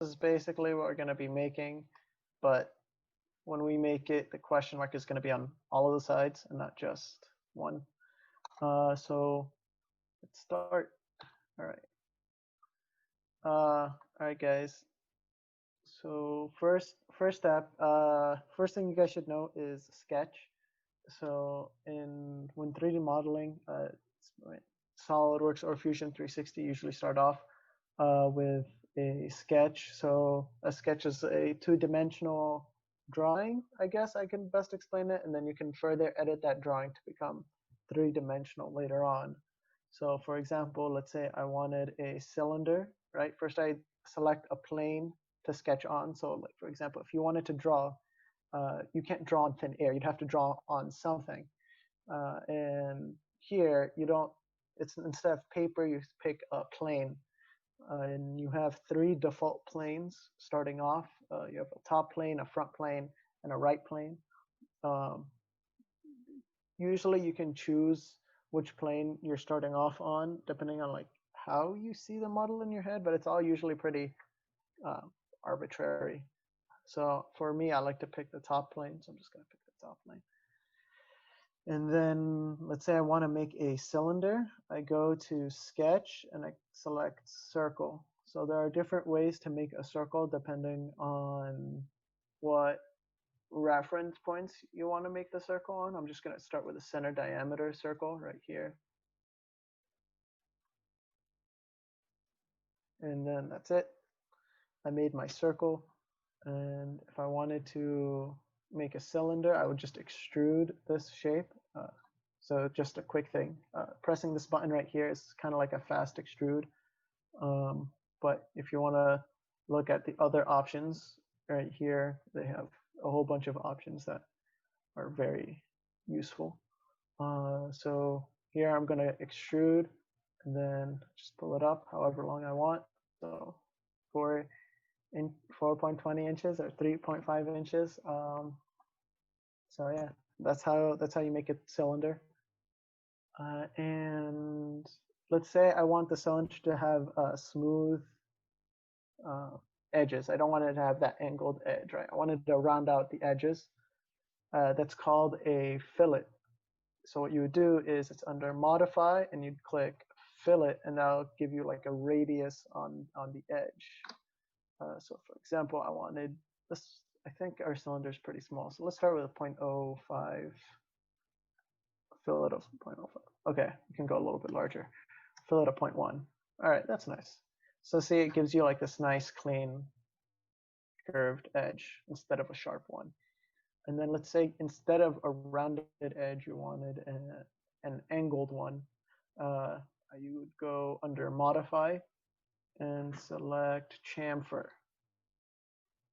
is basically what we're going to be making, but when we make it, the question mark is going to be on all of the sides and not just one. So let's start. All right. All right, guys. So first step, first thing you guys should know is sketch. So when 3D modeling, SolidWorks or Fusion 360 usually start off with a sketch. So a sketch is a two-dimensional drawing, I guess I can best explain it, and then you can further edit that drawing to become three-dimensional later on. So for example, let's say I wanted a cylinder, right? First I select a plane to sketch on. So like, for example, if you wanted to draw, you can't draw on thin air, you'd have to draw on something. And here you don't, it's instead of paper, you pick a plane. And you have three default planes starting off. You have a top plane, a front plane, and a right plane. Usually you can choose which plane you're starting off on, depending on like how you see the model in your head, but it's all usually pretty arbitrary. So for me, I like to pick the top plane, so I'm just gonna pick the top plane. And then let's say I want to make a cylinder. I go to sketch and I select circle. So there are different ways to make a circle depending on what reference points you want to make the circle on. I'm just going to start with a center diameter circle right here. And then that's it. I made my circle. And if I wanted to make a cylinder, I would just extrude this shape. So just a quick thing, pressing this button right here is kind of like a fast extrude. But if you want to look at the other options right here, they have a whole bunch of options that are very useful. So here I'm going to extrude and then just pull it up however long I want. So 4.20 inches or 3.5 inches. So yeah, that's how you make a cylinder. And let's say I want the cylinder to have smooth edges. I don't want it to have that angled edge, right? I wanted to round out the edges. That's called a fillet. So what you would do is it's under modify and you'd click fillet and that'll give you like a radius on the edge. So for example, I wanted this, I think our cylinder is pretty small. So let's start with a 0.05, fillet of 0.05. Okay, you can go a little bit larger. Fillet of 0.1. All right, that's nice. So see, it gives you like this nice, clean, curved edge instead of a sharp one. And then let's say instead of a rounded edge, you wanted an angled one. You would go under modify and select chamfer.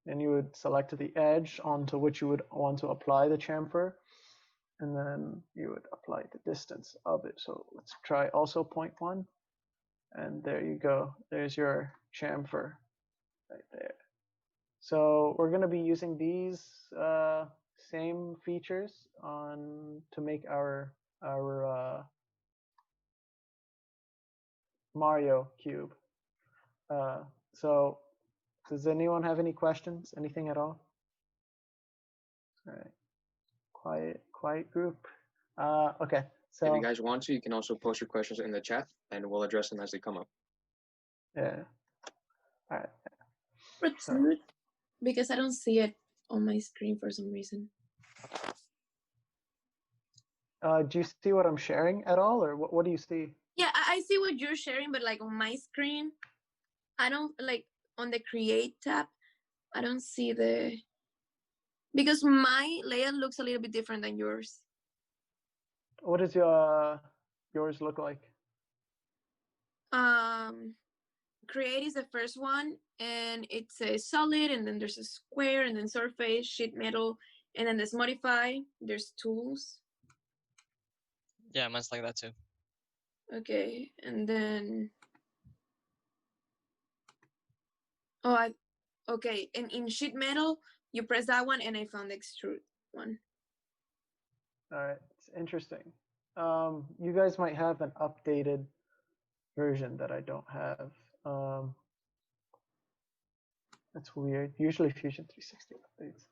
And you would select the edge onto which you would want to apply the chamfer. And then you would apply the distance of it. So let's try also 0.1. And there you go. There's your chamfer right there. So we're going to be using these same features to make our Mario cube. So does anyone have any questions? Anything at all? All right. Quiet group. Okay. So if you guys want to, you can also post your questions in the chat and we'll address them as they come up. Yeah. All right. Protrude, because I don't see it on my screen for some reason. Do you see what I'm sharing at all, or what do you see? Yeah, I see what you're sharing, but like on my screen, I don't, like on the create tab, I don't see because my layout looks a little bit different than yours. What does yours look like? Create is the first one, and it's a solid, and then there's a square, and then surface, sheet metal, and then there's modify, there's tools. Yeah, mine's like that too. Okay, and then okay, and in sheet metal, you press that one, and I found the extrude one. All right, it's interesting. You guys might have an updated version that I don't have. That's weird. Usually Fusion 360 updates.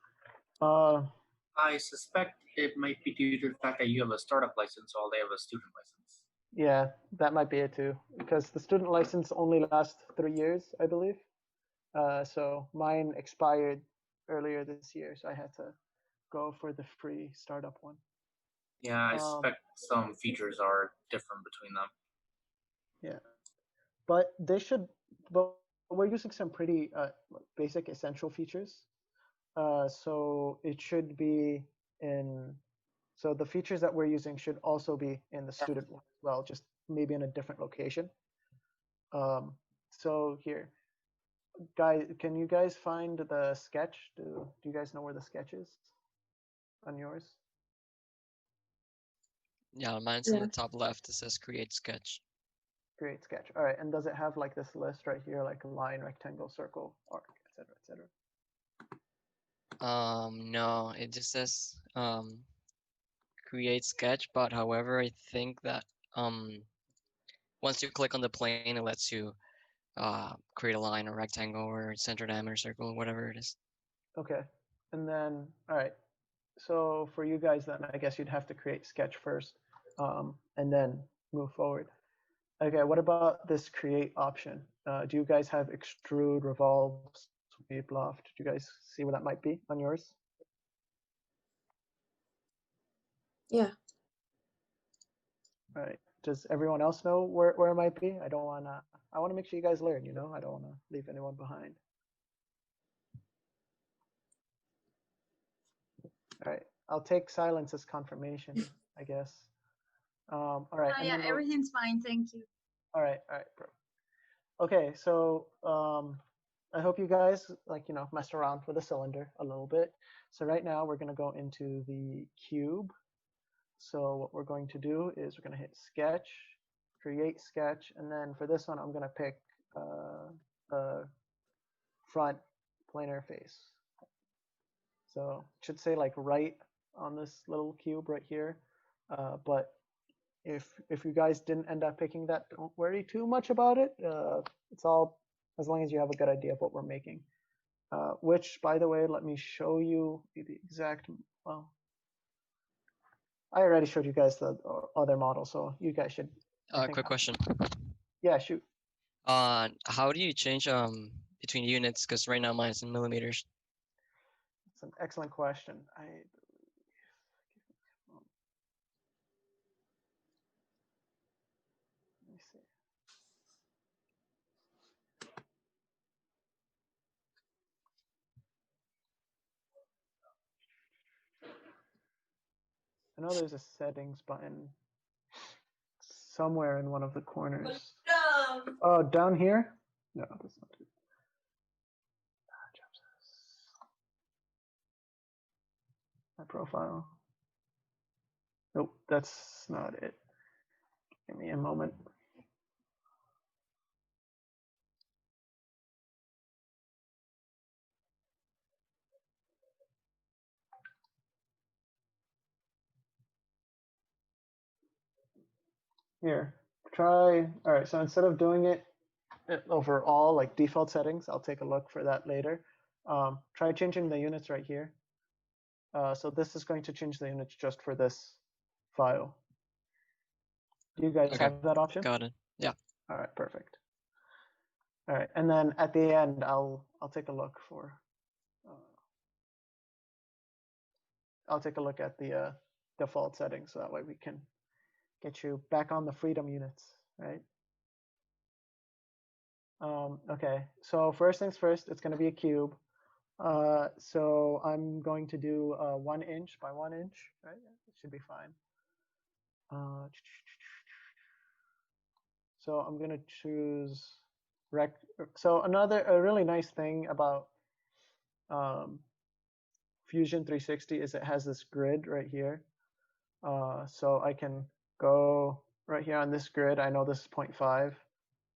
I suspect it might be due to the fact that you have a startup license while they have a student license. Yeah, that might be it too, because the student license only lasts 3 years, I believe. So mine expired earlier this year, so I had to go for the free startup one. Yeah, I suspect some features are different between them. Yeah, but they should. But we're using some pretty basic essential features. So it should be in. So the features that we're using should also be in the student one as well, just maybe in a different location. So here, guys, can you guys find the sketch? Do you guys know where the sketch is on yours? Yeah, mine's in the top left. It says create sketch. Create sketch. All right, and does it have like this list right here, like a line, rectangle, circle, arc, etc., etc.? No, it just says create sketch, but however, I think that once you click on the plane, it lets you create a line or rectangle or center diameter circle, whatever it is. Okay, and then all right. So for you guys, then I guess you'd have to create sketch first, and then move forward. Okay, what about this create option? Do you guys have extrude, revolve, sweep, loft? Do you guys see what that might be on yours? Yeah. All right. Does everyone else know where it might be? I want to make sure you guys learn, you know? I don't want to leave anyone behind. All right. I'll take silence as confirmation, I guess. All right. Oh, yeah, everything's fine. Thank you. All right. Bro. Okay. So I hope you guys messed around with the cylinder a little bit. So right now we're going to go into the cube. So what we're going to do is we're going to hit sketch, create sketch, and then for this one I'm going to pick the front planar face. So it should say like right on this little cube right here. But if you guys didn't end up picking that, don't worry too much about it. It's all as long as you have a good idea of what we're making. Which, by the way, let me show you the exact. Well, I already showed you guys the other model, so you guys should. Quick question. Yeah, shoot. How do you change between units? Because right now mine's in millimeters. It's an excellent question. Let me see. I know there's a settings button somewhere in one of the corners. Oh, down here? No, that's not it. My profile. Nope, that's not it. Give me a moment. Here, try. All right, so instead of doing it overall, like default settings, I'll take a look for that later. Try changing the units right here. So this is going to change the units just for this file. Do you guys have that option? Got it. Yeah. All right, perfect. All right, and then at the end, I'll take a look for. I'll take a look at the default settings, so that way we can get you back on the freedom units, right? Okay, so first things first, it's going to be a cube. So I'm going to do 1 inch by 1 inch, right? It should be fine. So I'm going to choose So a really nice thing about Fusion 360 is it has this grid right here. So I can go right here on this grid. I know this is 0.5.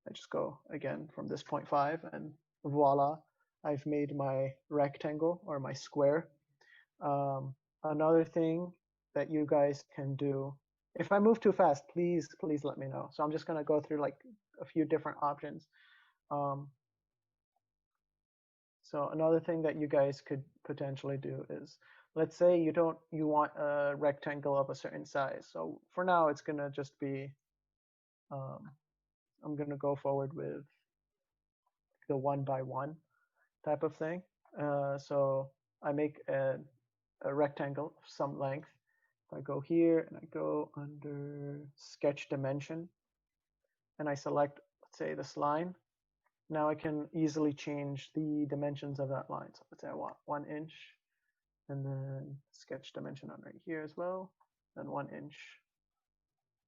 I just go again from this 0.5 and voila, I've made my rectangle or my square. Another thing that you guys can do, if I move too fast, please let me know. So I'm just gonna go through like a few different options. So another thing that you guys could potentially do is, let's say you want a rectangle of a certain size. So for now, it's gonna just be, I'm gonna go forward with the 1 by 1 type of thing. So I make a rectangle of some length. If I go here and I go under sketch dimension and I select, let's say, this line, now I can easily change the dimensions of that line. So let's say I want 1 inch, and then sketch dimension on right here as well, then 1 inch.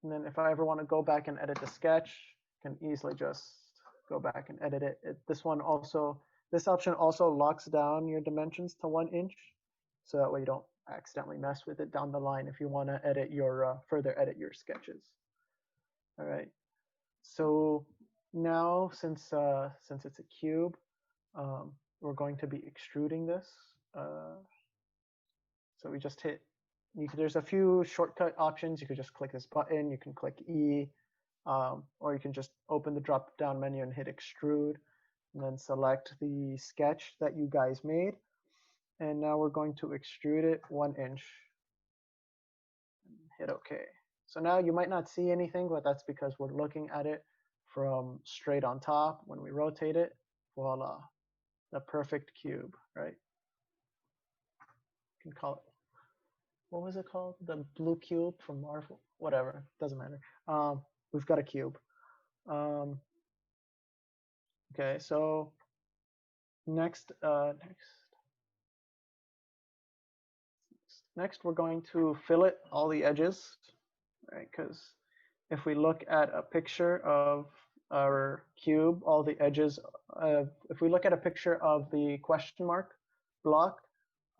And then if I ever want to go back and edit the sketch, I can easily just go back and edit it. This option also locks down your dimensions to 1 inch, so that way you don't accidentally mess with it down the line if you want to edit your further edit your sketches. All right. So now, since it's a cube, we're going to be extruding this. So we just hit. There's a few shortcut options. You could just click this button. You can click E, or you can just open the drop-down menu and hit extrude, and then select the sketch that you guys made. And now we're going to extrude it 1 inch. And hit OK. So now you might not see anything, but that's because we're looking at it from straight on top. When we rotate it, voila, the perfect cube, right? You can call it, what was it called? The blue cube from Marvel? Whatever, doesn't matter. We've got a cube. Okay, so next we're going to fillet all the edges, right? Because if we look at a picture of our cube, all the edges, if we look at a picture of the question mark block,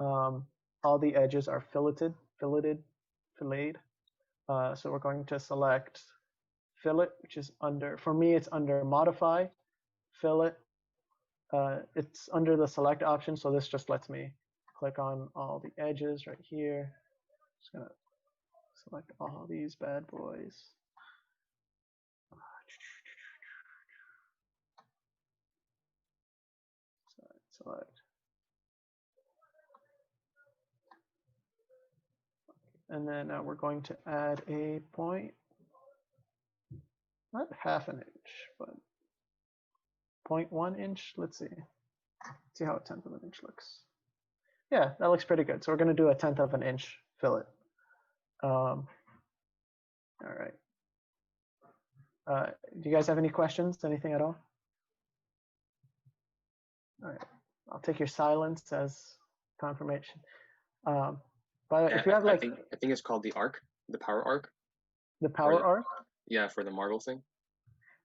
all the edges are filleted. So we're going to select fillet, which is under, for me, it's under modify, fillet. It's under the select option, so this just lets me click on all the edges right here. Just gonna select all these bad boys. Select. And then now we're going to add a point, not ½ an inch, but 0.1 inch. Let's see how a 1/10 of an inch looks. Yeah, that looks pretty good. So we're going to do a 1/10 of an inch fillet. All right. Do you guys have any questions? Anything at all? All right. I'll take your silence as confirmation. But if you have like, I think it's called the arc, the power arc. The power arc? Yeah, for the Marvel thing.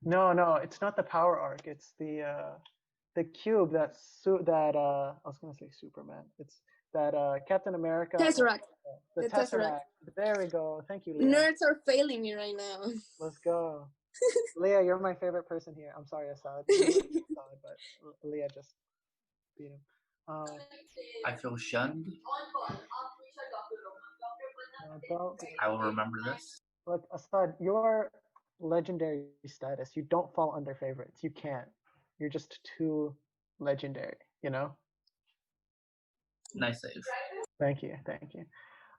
No, it's not the power arc. It's the cube that I was gonna say Superman. It's that Captain America. Tesseract. The Tesseract. There we go. Thank you, Leah. Nerds are failing me right now. Let's go. Leah, you're my favorite person here. I'm sorry, Assad. But Leah just beat him. I feel shunned. I will remember this. Look, Assad, your legendary status, you don't fall under favorites. You can't. You're just too legendary, you know? Nice save. Thank you.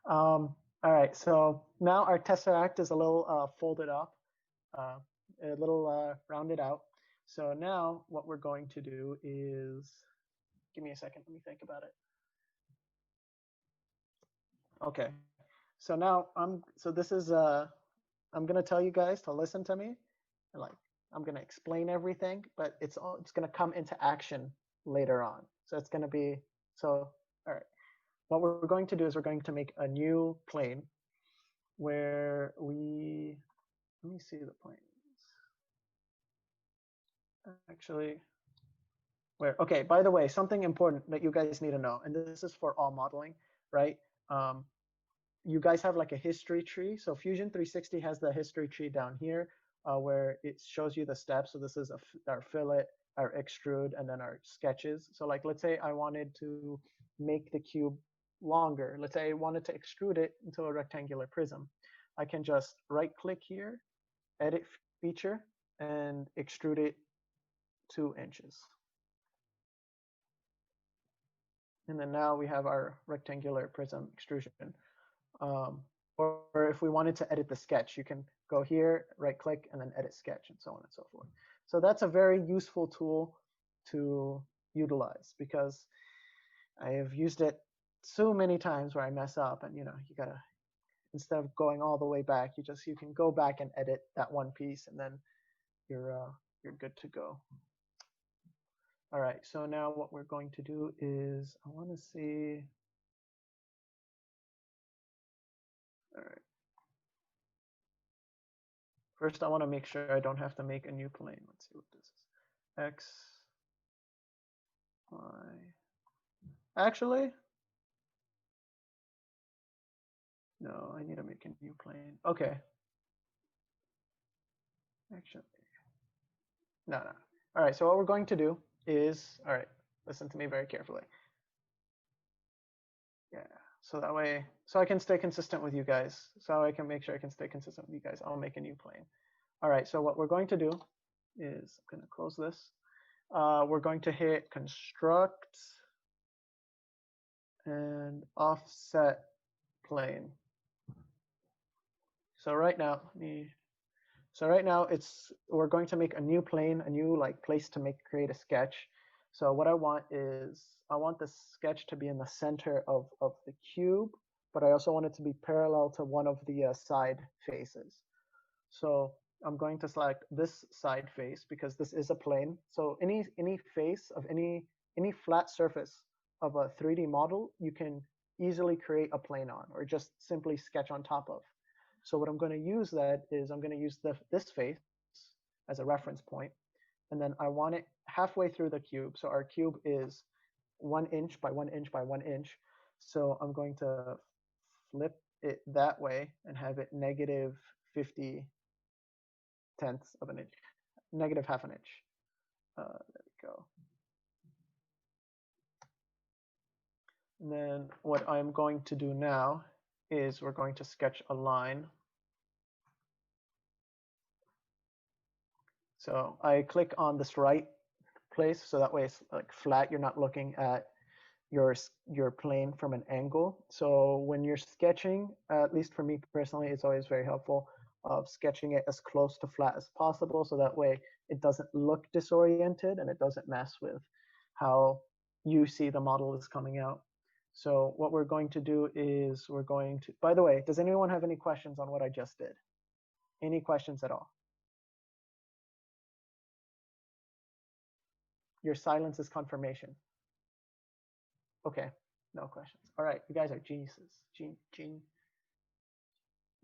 All right, so now our tesseract is a little folded up, a little rounded out. So now what we're going to do is, give me a second, let me think about it. Okay, so now I'm gonna tell you guys to listen to me, and like I'm gonna explain everything, but it's gonna come into action later on. So it's gonna be, all right. What we're going to do is we're going to make a new plane where let me see the planes. Actually, okay, by the way, something important that you guys need to know, and this is for all modeling, right? You guys have like a history tree. So Fusion 360 has the history tree down here where it shows you the steps. So this is our fillet, our extrude, and then our sketches. So like, let's say I wanted to make the cube longer. Let's say I wanted to extrude it into a rectangular prism. I can just right click here, edit feature, and extrude it 2 inches. And then now we have our rectangular prism extrusion. Or if we wanted to edit the sketch, you can go here, right click, and then edit sketch, and so on and so forth. So that's a very useful tool to utilize, because I have used it so many times where I mess up, and you gotta, instead of going all the way back, you can go back and edit that one piece, and then you're good to go. All right, so now what we're going to do is, I want to see. All right. First, I want to make sure I don't have to make a new plane. Let's see what this is. X, Y. Actually, no, I need to make a new plane. Okay. Actually, no. All right, so what we're going to do is, all right, listen to me very carefully. Yeah, so that way, so I can stay consistent with you guys. So I can make sure I can stay consistent with you guys. I'll make a new plane. All right, so what we're going to do is, I'm going to close this. We're going to hit construct and offset plane. So right now, we're going to make a new plane, a new place to create a sketch. So what I want is, I want the sketch to be in the center of the cube, but I also want it to be parallel to one of the side faces. So I'm going to select this side face because this is a plane. So any face of any flat surface of a 3D model, you can easily create a plane on, or just simply sketch on top of. So what I'm going to use that is, I'm going to use this face as a reference point, and then I want it halfway through the cube. So our cube is 1 inch by 1 inch by 1 inch. So I'm going to flip it that way and have it negative 50 tenths of an inch, negative half an inch. There we go. And then what I'm going to do now is, we're going to sketch a line. So I click on this right place, so that way it's flat. You're not looking at your plane from an angle. So when you're sketching, at least for me personally, it's always very helpful of sketching it as close to flat as possible, so that way it doesn't look disoriented and it doesn't mess with how you see the model is coming out. So what we're going to do is, we're going to, by the way, does anyone have any questions on what I just did? Any questions at all? Your silence is confirmation. Okay, no questions. All right, you guys are geniuses. You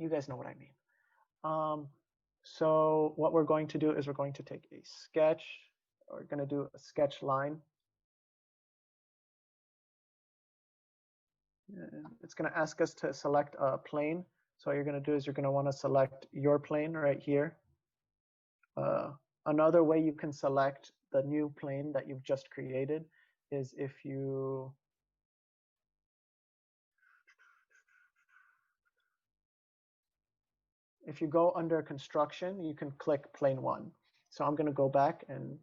guys know what I mean. So what we're going to do is, we're going to take a sketch. We're going to do a sketch line. And it's going to ask us to select a plane. So what you're going to do is, you're going to want to select your plane right here. Another way you can select the new plane that you've just created is, if you go under construction, you can click plane 1. So I'm going to go back and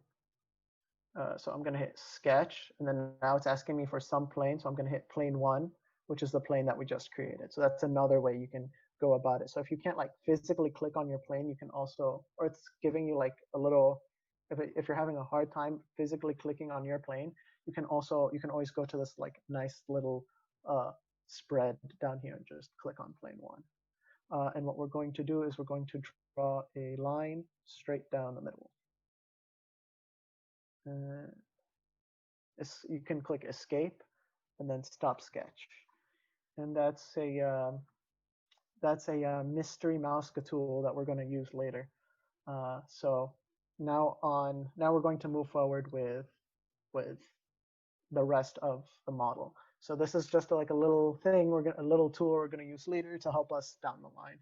so I'm going to hit sketch, and then now it's asking me for some plane. So I'm going to hit plane 1, which is the plane that we just created. So that's another way you can go about it. So if you can't physically click on your plane, you can also, or it's giving you a little, if you're having a hard time physically clicking on your plane, you can always go to this nice little spread down here and just click on plane 1. And what we're going to do is, we're going to draw a line straight down the middle. You can click escape and then stop sketch. And that's a mystery mouse tool that we're going to use later. So now we're going to move forward with the rest of the model. So this is just a little thing, a little tool we're going to use later to help us down the line.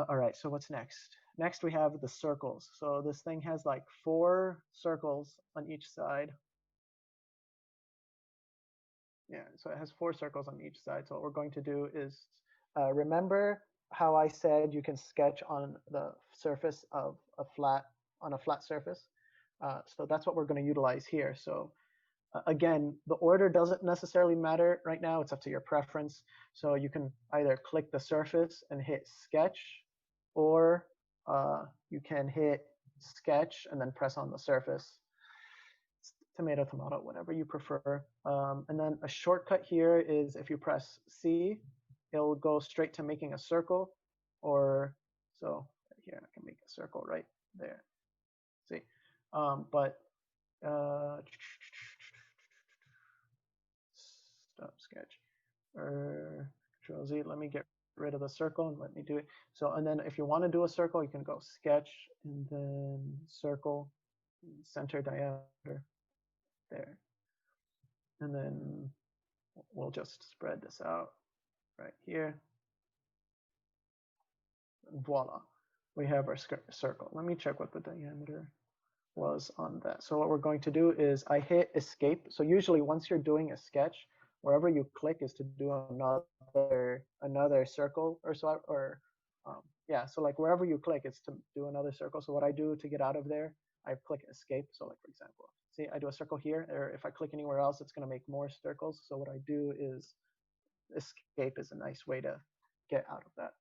All right, so what's next? Next we have the circles. So this thing has 4 circles on each side. Yeah, so it has 4 circles on each side. So what we're going to do is, remember how I said you can sketch on the surface of a flat surface? So that's what we're going to utilize here. So Again, the order doesn't necessarily matter right now. It's up to your preference. So you can either click the surface and hit sketch, or you can hit sketch and then press on the surface. Tomato, tomato, whatever you prefer. And then a shortcut here is if you press C, it'll go straight to making a circle. Or so here I can make a circle right there. See, but stop sketch or Control Z. Let me get rid of the circle and let me do it. So, and then if you want to do a circle, you can go sketch and then circle, center diameter there. And then we'll just spread this out right here. And voila, we have our circle. Let me check what the diameter was on that. So what we're going to do is I hit escape. So usually once you're doing a sketch, wherever you click is to do another circle or so, or yeah, so like wherever you click is to do another circle. So what I do to get out of there, I click escape. So like for example, see, I do a circle here, or if I click anywhere else, it's going to make more circles. So what I do is escape is a nice way to get out of that.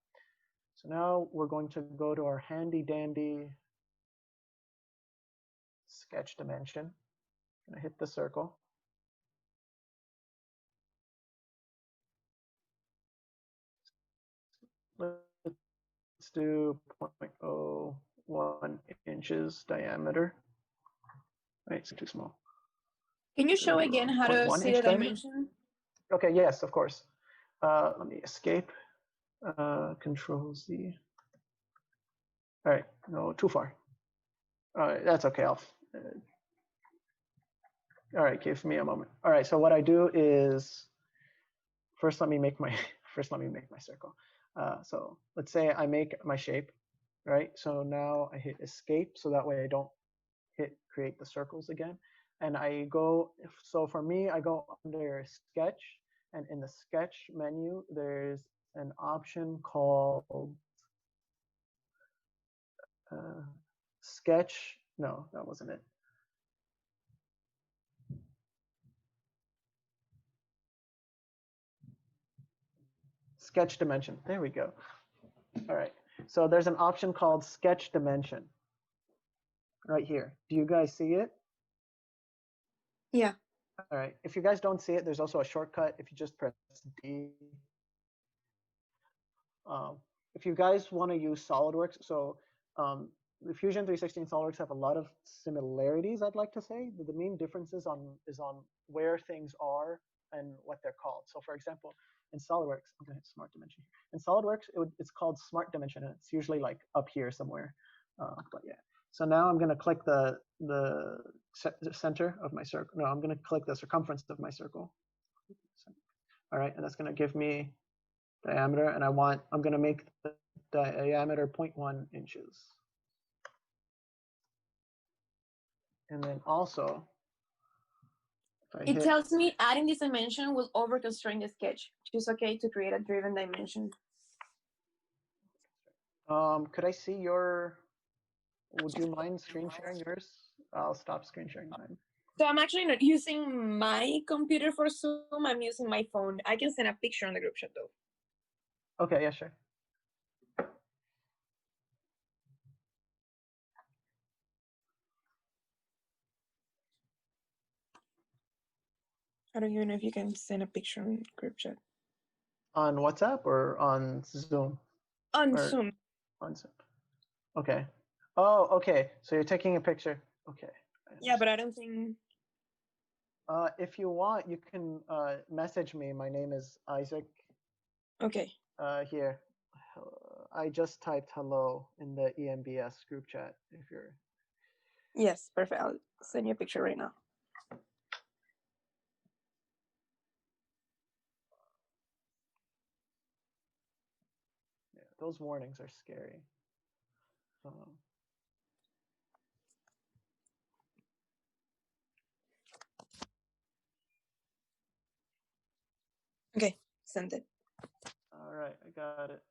So now we're going to go to our handy dandy sketch dimension. I'm going to hit the circle. Let's do 0.01 inches diameter. Right, it's too small. Can you show again how to 0.1 see inch the diameter? dimension? Okay, yes, of course. Let me escape. Control Z. All right, no, too far. All right, that's okay. All right, give me a moment. All right, so what I do is first let me make my circle. So let's say I make my shape, right? So now I hit escape, so that way I don't hit create the circles again. And I go, so for me, I go under sketch, and in the sketch menu, there's an option called sketch. No, that wasn't it. Sketch dimension. There we go. All right. So there's an option called sketch dimension right here. Do you guys see it? Yeah. All right. If you guys don't see it, there's also a shortcut. If you just press D. If you guys want to use SolidWorks, so the Fusion 360 and SolidWorks have a lot of similarities, I'd like to say. The main difference is on where things are and what they're called. So for example, in SolidWorks, I'm going to hit Smart Dimension. In SolidWorks, it's called Smart Dimension, and it's usually like up here somewhere. But yeah. So now I'm going to click the center of my circle. No, I'm going to click the circumference of my circle. All right, and that's going to give me diameter, and I'm going to make the diameter 0.1 inches. And then also, it tells me adding this dimension will over-constrain the sketch, which is okay to create a driven dimension. Could I see your, would you mind screen sharing yours? I'll stop screen sharing mine. So I'm actually not using my computer for Zoom, I'm using my phone. I can send a picture on the group chat though. Okay, yeah, sure. I don't even know if you can send a picture on group chat. On WhatsApp or on Zoom? On Zoom. On Zoom. Okay. Oh, okay. So you're taking a picture. Okay. Yeah, but I don't think. If you want, you can message me. My name is Isaac. Okay. Here. I just typed hello in the EMBS group chat. If you're. Yes, perfect. I'll send you a picture right now. Yeah, those warnings are scary. Okay, send it. All right, I got it.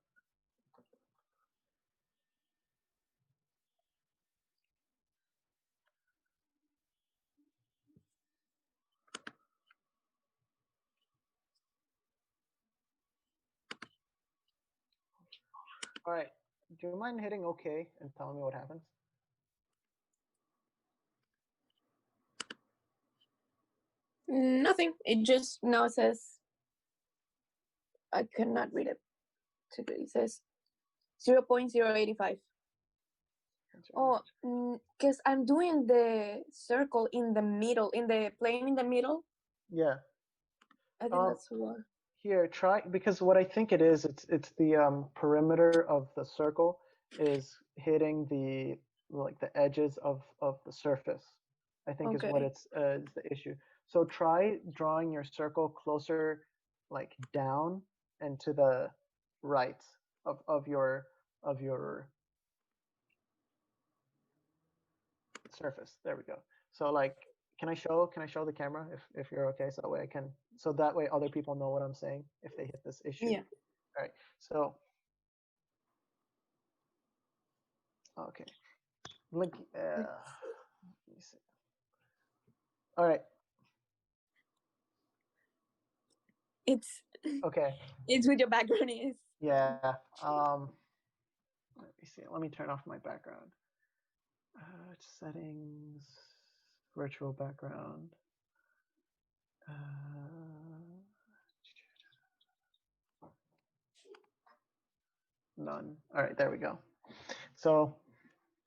All right. Do you mind hitting OK and telling me what happens? Nothing. It just now says I cannot read it. It says 0.085. Oh, because I'm doing the circle in the middle, in the plane in the middle. Yeah. I think that's what. Here, try, because what I think it is, it's the perimeter of the circle is hitting the edges of the surface. I think is what it's is the issue. So try drawing your circle closer, like down and to the right of your surface. There we go. So like, can I show the camera if you're okay? So that way that way other people know what I'm saying if they hit this issue. Yeah. All right. So okay. Look. Let me see. All right. It's okay. It's with your background is. Yeah. Let me see. Let me turn off my background. Settings. Virtual background. None. All right, there we go. So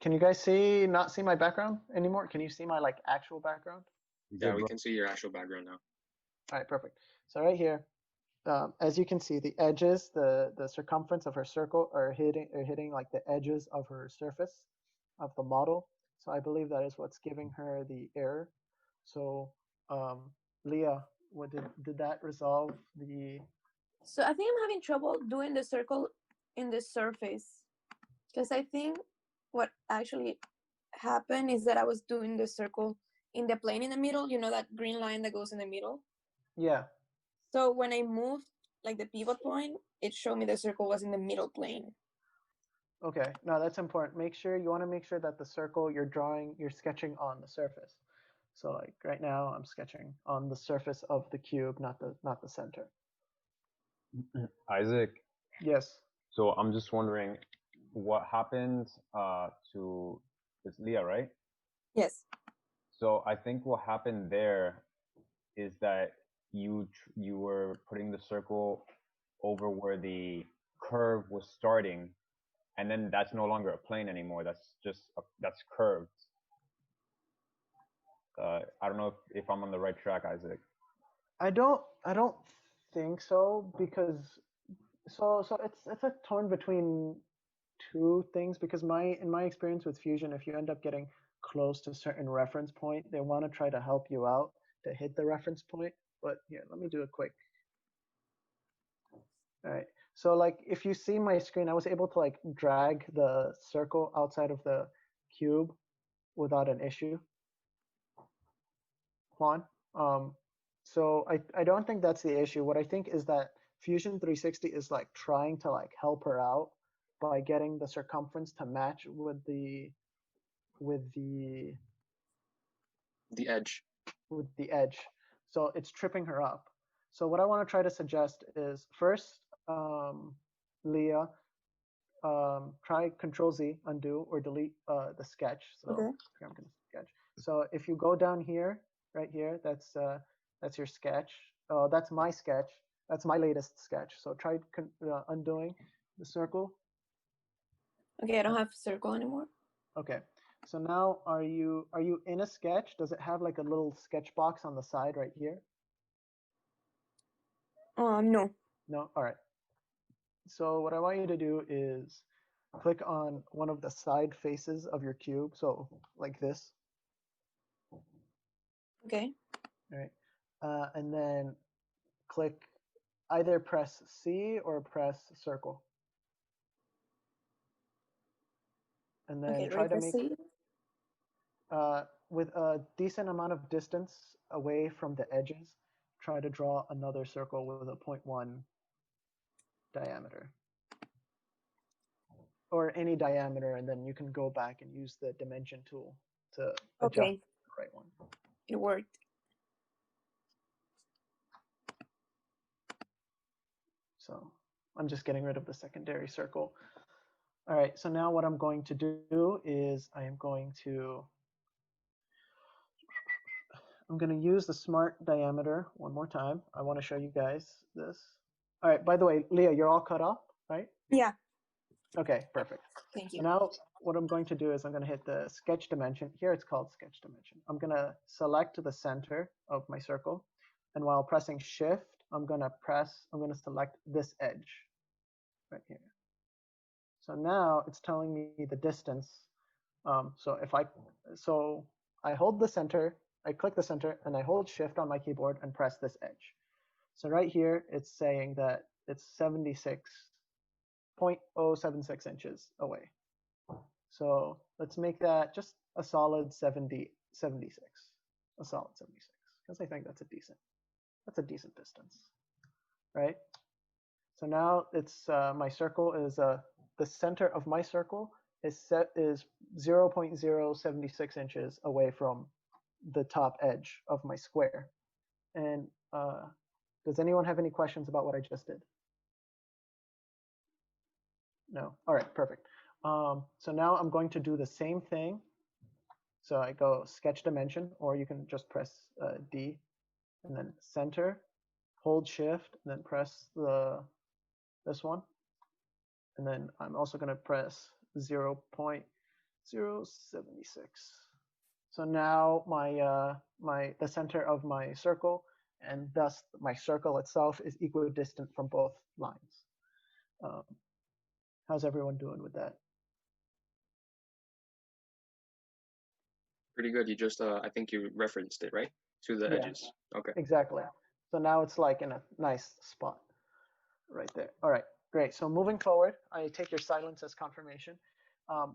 can you guys not see my background anymore? Can you see my like actual background? Yeah, we can see your actual background now. All right, perfect. So right here, as you can see, the edges, the circumference of her circle are hitting like the edges of her surface of the model. So I believe that is what's giving her the error. So Leah, what did that resolve the? So I think I'm having trouble doing the circle in the surface, because I think what actually happened is that I was doing the circle in the plane in the middle, you know, that green line that goes in the middle. Yeah. So when I moved like the pivot point, it showed me the circle was in the middle plane. Okay, no, that's important. You want to make sure that the circle you're sketching on the surface. So like right now I'm sketching on the surface of the cube, not the center. Isaac. Yes. So I'm just wondering what happened to it's Leah, right? Yes. So I think what happened there is that you were putting the circle over where the curve was starting, and then that's no longer a plane anymore. That's curved. I don't know if I'm on the right track, Isaac. I don't think so, because so it's a torn between two things, because in my experience with Fusion, if you end up getting close to a certain reference point, they want to try to help you out to hit the reference point. But here, let me do a quick. All right. So like if you see my screen, I was able to like drag the circle outside of the cube without an issue. Juan. So I don't think that's the issue. What I think is that Fusion 360 is like trying to like help her out by getting the circumference to match with the edge. With the edge. So it's tripping her up. So what I want to try to suggest is first, Leah, try Control Z, undo or delete the sketch. So okay. I'm going to sketch. So if you go down here, right here, that's your sketch. That's my sketch. That's my latest sketch. So try undoing the circle. Okay, I don't have circle anymore. Okay. So now are you in a sketch? Does it have like a little sketch box on the side right here? No. No? All right. So what I want you to do is click on one of the side faces of your cube. So like this. Okay. All right. And then either press C or press circle. And then try to make, with a decent amount of distance away from the edges, try to draw another circle with a 0.1 diameter. Or any diameter, and then you can go back and use the dimension tool to adjust the right one. It worked. So I'm just getting rid of the secondary circle. All right, so now what I'm going to do is I'm going to use the smart diameter one more time. I want to show you guys this. All right, by the way, Leah, you're all cut off, right? Yeah. Okay, perfect. Thank So you. now what I'm going to do is I'm going to hit the sketch dimension. Here it's called sketch dimension. I'm going to select the center of my circle. And while pressing shift, I'm going to select this edge right here. So now it's telling me the distance. So I hold the center, I click the center, and I hold shift on my keyboard and press this edge. So right here, it's saying that it's 76.076 inches away. So let's make that just a solid 76, a solid 76, because I think that's a decent distance, right? So now it's my circle is the center of my circle is 0.076 inches away from the top edge of my square. And does anyone have any questions about what I just did? No. All right, perfect. So now I'm going to do the same thing. So I go sketch dimension, or you can just press D, and then center, hold shift, and then press this one. And then I'm also going to press 0.076. So now the center of my circle, and thus my circle itself, is equidistant from both lines. How's everyone doing with that? Pretty good. You just, I think you referenced it, right? To the edges. Okay. Exactly. So now it's like in a nice spot right there. All right, great. So moving forward, I take your silence as confirmation.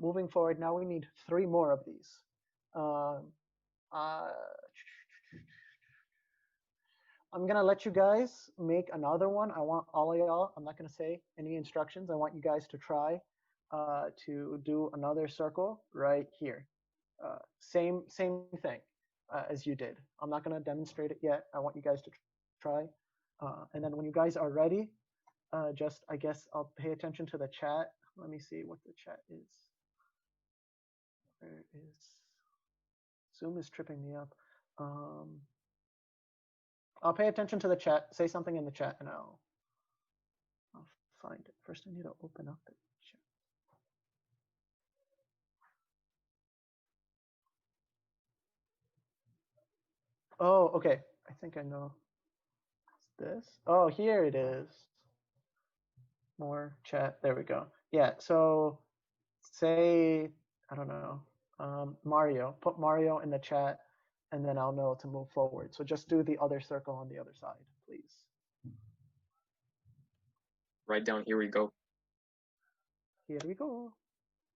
Moving forward, now we need 3 more of these. I'm gonna let you guys make another one. I want all of y'all, I'm not gonna say any instructions. I want you guys to try to do another circle right here. Same thing as you did. I'm not gonna demonstrate it yet. I want you guys to try. And then when you guys are ready, I guess I'll pay attention to the chat. Let me see what the chat is. Where is Zoom is tripping me up. I'll pay attention to the chat. Say something in the chat, and I'll find it. First, I need to open up the chat. Oh, okay. I think I know. Is this? Oh, here it is. More chat. There we go. Yeah. So say, I don't know, Mario. Put Mario in the chat, and then I'll know to move forward. So just do the other circle on the other side, please. Right down, here we go. Here we go.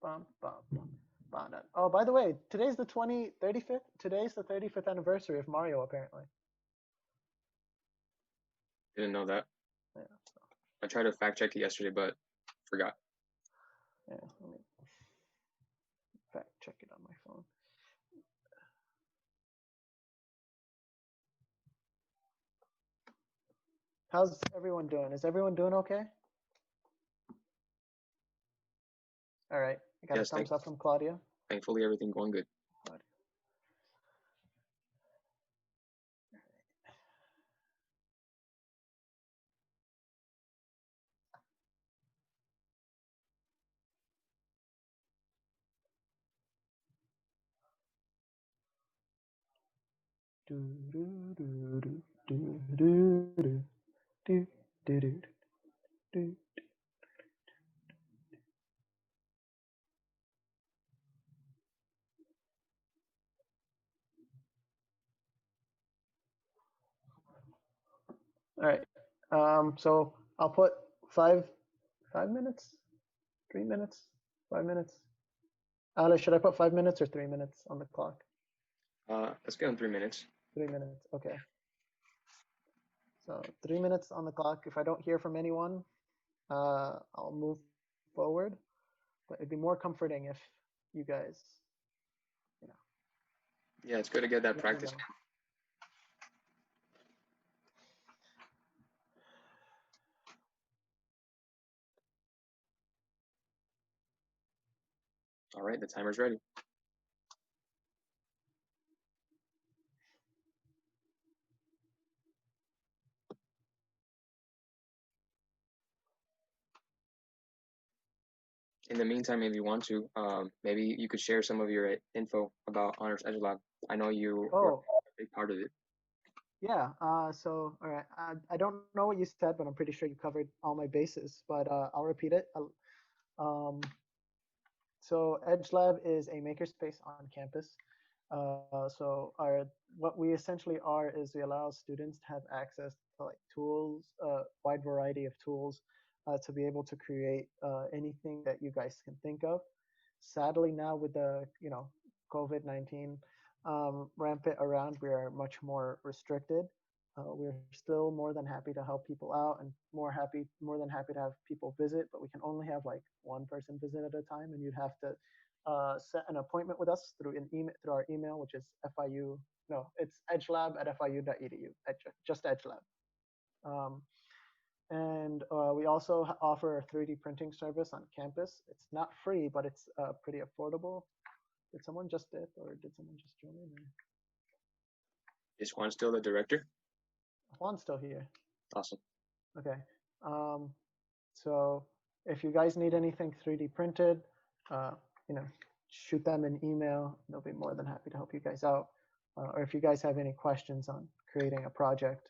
Bum, bum, bum, bum. Oh, by the way, today's the 35th. Today's the 35th anniversary of Mario, apparently. Didn't know that. Yeah. I tried to fact check it yesterday, but forgot. Yeah, let me fact check it on my phone. How's everyone doing? Is everyone doing okay? All right. I got a thumbs up from Claudia. Thankfully, everything going good. All right. So I'll put 5 minutes, 3 minutes, 5 minutes. Alice, should I put 5 minutes or 3 minutes on the clock? Let's go in 3 minutes. 3 minutes. Okay. So 3 minutes on the clock. If I don't hear from anyone, I'll move forward. But it'd be more comforting if you guys, you know. Yeah, it's good to get that practice. All right, the timer's ready. In the meantime, if you want to, maybe you could share some of your info about Honors Edgelab. I know you were Oh, a big part of it. yeah. So, all right. I don't know what you said, but I'm pretty sure you covered all my bases. But I'll repeat it. So Edgelab is a makerspace on campus. So what we essentially are is we allow students to have access to like tools, wide variety of tools, to be able to create anything that you guys can think of. Sadly, now with the COVID-19 rampant around, we are much more restricted. We're still more than happy to help people out and more than happy to have people visit, but we can only have like one person visit at a time, and you'd have to set an appointment with us through our email, which is FIU. No, it's edgelab@fiu.edu. Just Edgelab. And we also offer a 3D printing service on campus. It's not free, but it's pretty affordable. Did someone just dip, or did someone just join in? Is Juan still the director? Juan's still here. Awesome. Okay. So if you guys need anything 3D printed, shoot them an email. They'll be more than happy to help you guys out. Or if you guys have any questions on creating a project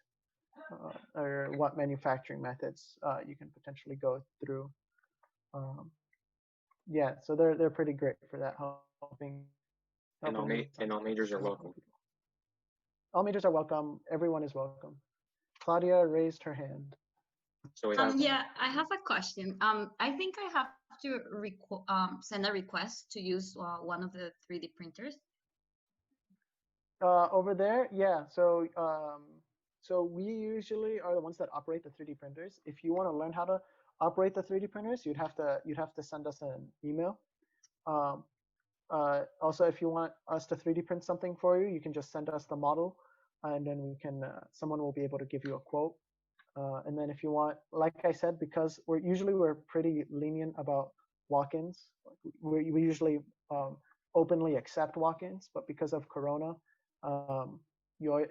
or what manufacturing methods you can potentially go through. Yeah, so they're pretty great for that, helping. And all majors are welcome. All majors are welcome. Everyone is welcome. Claudia raised her hand. So we have, Yeah, I have a question. I think I have to send a request to use one of the 3D printers. Over there, yeah. So we usually are the ones that operate the 3D printers. If you want to learn how to operate the 3D printers, you'd have to send us an email. Also, if you want us to 3D print something for you, you can just send us the model, and then we can someone will be able to give you a quote. And then if you want, like I said, because we're pretty lenient about walk-ins. We usually openly accept walk-ins, but because of Corona, you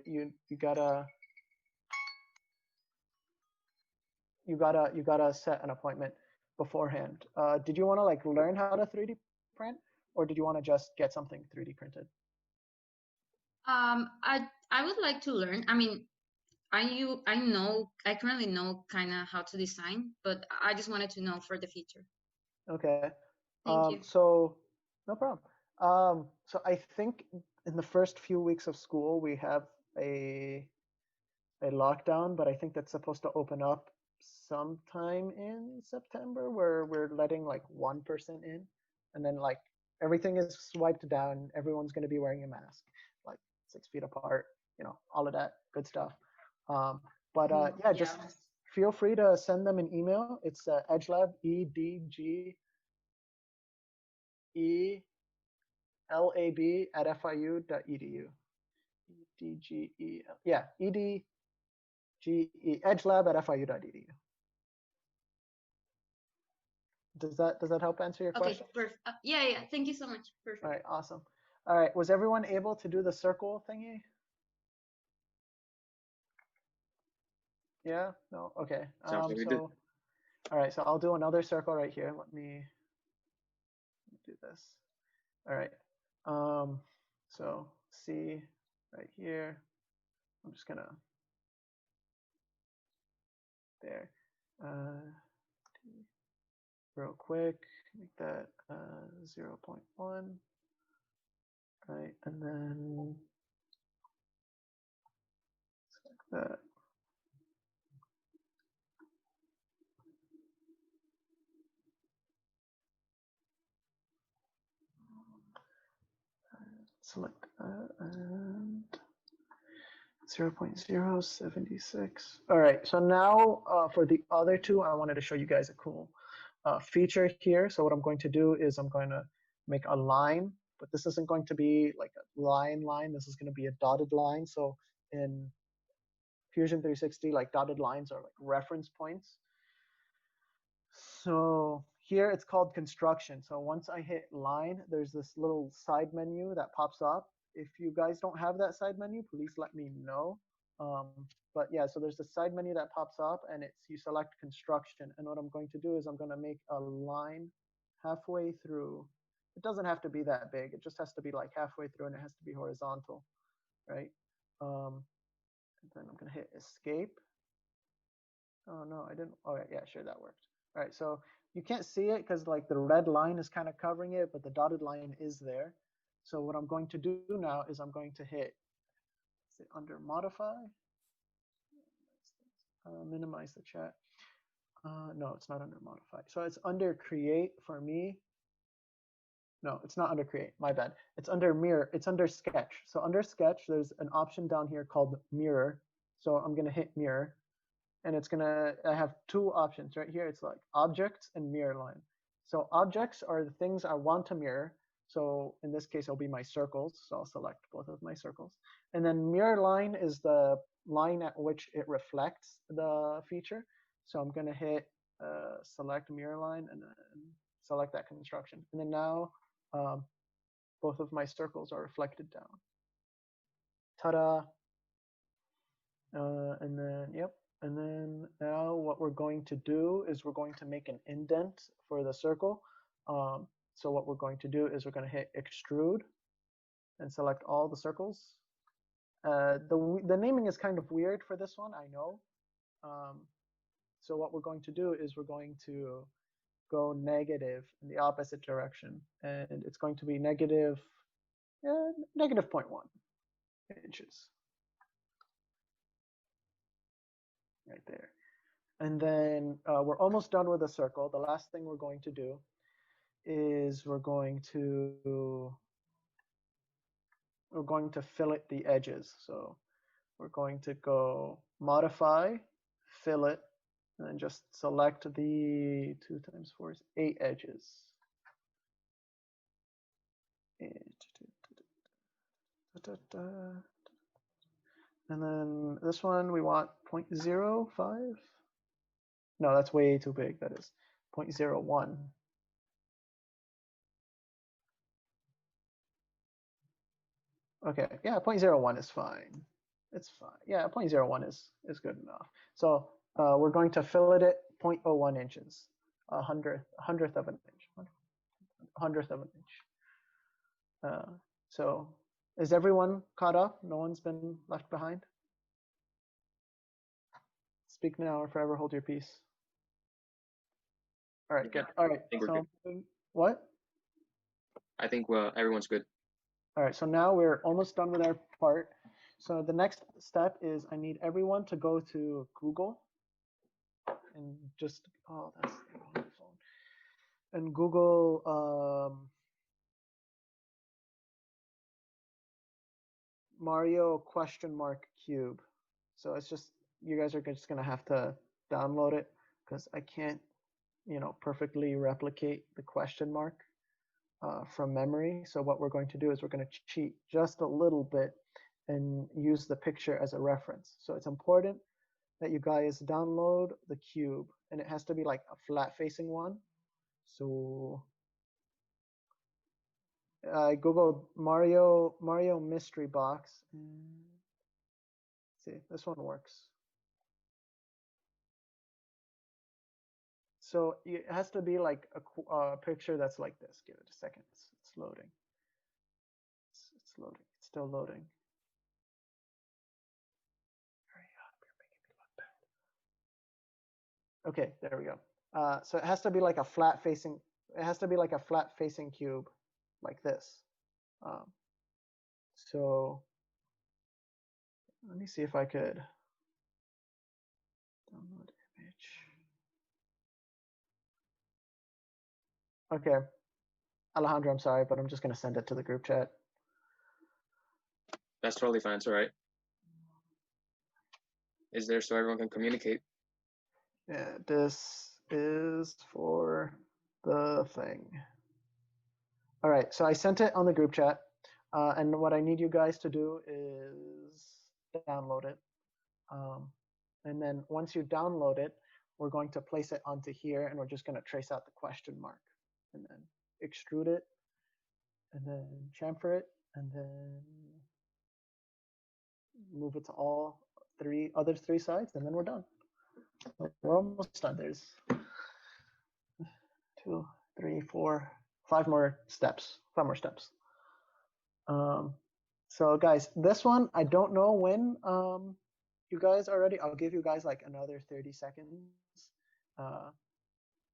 gotta set an appointment beforehand. Did you want to like learn how to 3D print, or did you want to just get something 3D printed? I would like to learn. I mean, I currently know kind of how to design, but I just wanted to know for the future. Okay. Thank you. So no problem. So I think in the first few weeks of school we have a lockdown, but I think that's supposed to open up sometime in September, where we're letting like one person in, and then like everything is swiped down. Everyone's going to be wearing a mask, like 6 feet apart, all of that good stuff. But yeah, just feel free to send them an email. It's Edgelab, EDGELAB @fiu.edu. EDGEL, yeah, EDGE, Edgelab @fiu.edu. Does that help answer your question? Perfect. Yeah. Thank you so much. Perfect. All right, awesome. All right, was everyone able to do the circle thingy? Yeah, no, okay. Sounds like we did. All right, so I'll do another circle right here. Let me do this. All right. So C right here. I'm just gonna there. Real quick, make that 0.1. Right, and then select that. Select that and 0.076. All right, so now for the other two, I wanted to show you guys a cool feature here. So what I'm going to do is I'm going to make a line, but this isn't going to be like a line. This is going to be a dotted line. So in Fusion 360, like dotted lines are like reference points. So here it's called construction. So once I hit line, there's this little side menu that pops up. If you guys don't have that side menu, please let me know. But yeah, so there's the side menu that pops up, and it's you select construction. And what I'm going to do is I'm going to make a line halfway through. It doesn't have to be that big. It just has to be like halfway through, and it has to be horizontal, right? And then I'm going to hit escape. Oh no, I didn't. Oh yeah, sure, that worked. All right, so you can't see it because like the red line is kind of covering it, but the dotted line is there. So what I'm going to do now is I'm going to hit under modify, minimize the chat. No, it's not under modify. So it's under create for me. No, it's not under create, my bad. It's under mirror, it's under sketch. So under sketch, there's an option down here called mirror. So I'm gonna hit mirror. And it's gonna, I have two options right here. It's like objects and mirror line. So objects are the things I want to mirror. So in this case, it'll be my circles. So I'll select both of my circles. And then mirror line is the line at which it reflects the feature. So I'm gonna hit select mirror line and then select that construction. And then now both of my circles are reflected down. Ta-da. And then, yep. And then now what we're going to do is we're going to make an indent for the circle. So what we're going to do is we're going to hit extrude and select all the circles. The naming is kind of weird for this one, I know. So what we're going to do is we're going to go negative in the opposite direction. And it's going to be negative 0.1 inches. Right there. And then we're almost done with the circle. The last thing we're going to do is we're going to fillet the edges. So we're going to go modify, fillet, and then just select the 2 times 4 is 8 edges. And then this one we want 0.05. No, that's way too big. That is 0.01. Okay, yeah, 0.01 is fine. It's fine. Yeah, 0.01 is good enough. So we're going to fillet it 0.01 inches, a hundredth of an inch, 100th of an inch. So is everyone caught up? No one's been left behind? Speak now or forever hold your peace. All right, good. All right, so what? I think everyone's good. All right, so now we're almost done with our part. So the next step is I need everyone to go to Google and just, oh, that's the wrong phone. And Google Mario cube. So it's just, you guys are just gonna have to download it because I can't, perfectly replicate the question mark from memory. So what we're going to do is we're going to cheat just a little bit and use the picture as a reference. So it's important that you guys download the cube, and it has to be like a flat facing one. So I googled Mario mystery box. Let's see, this one works. So it has to be like a picture that's like this. Give it a second. It's loading. It's loading. It's still loading. Hurry up! You're making me look bad. Okay, there we go. So it has to be like a flat facing. It has to be like a flat facing cube, like this. So let me see if I could download image. Okay, Alejandro, I'm sorry, but I'm just going to send it to the group chat. That's totally fine. It's all right. Is there so everyone can communicate? Yeah, this is for the thing. All right, so I sent it on the group chat. And what I need you guys to do is download it. And then once you download it, we're going to place it onto here, and we're just going to trace out the question mark, and then extrude it, and then chamfer it, and then move it to all other three sides, and then we're done. So we're almost done. There's 2, 3, 4, 5 more steps. 5 more steps. So guys, this one, I don't know when you guys are ready. I'll give you guys like another 30 seconds